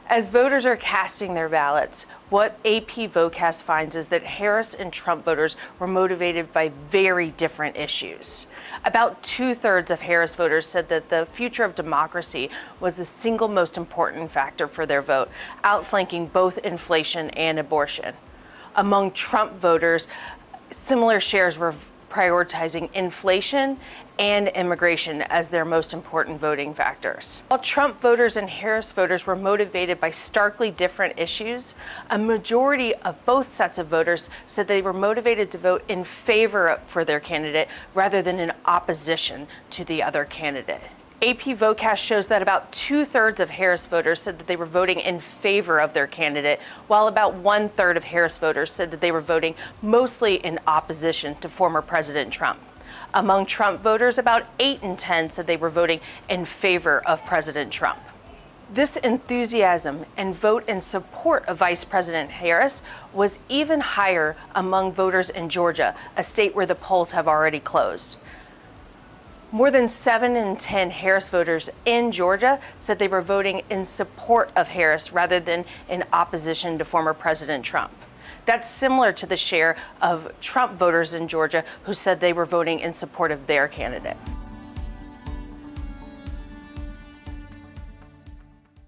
As voters are casting their ballots, what AP VoteCast finds is that Harris and Trump voters were motivated by very different issues. About 2/3 of Harris voters said that the future of democracy was the single most important factor for their vote, outflanking both inflation and abortion. Among Trump voters, similar shares were prioritizing inflation and immigration as their most important voting factors. While Trump voters and Harris voters were motivated by starkly different issues, a majority of both sets of voters said they were motivated to vote in favor for their candidate rather than in opposition to the other candidate. AP VoteCast shows that about 2/3 of Harris voters said that they were voting in favor of their candidate, while about 1/3 of Harris voters said that they were voting mostly in opposition to former President Trump. Among Trump voters, about 8 in 10 said they were voting in favor of President Trump. This enthusiasm and vote in support of Vice President Harris was even higher among voters in Georgia, a state where the polls have already closed. More than 7 in 10 Harris voters in Georgia said they were voting in support of Harris rather than in opposition to former President Trump. That's similar to the share of Trump voters in Georgia who said they were voting in support of their candidate.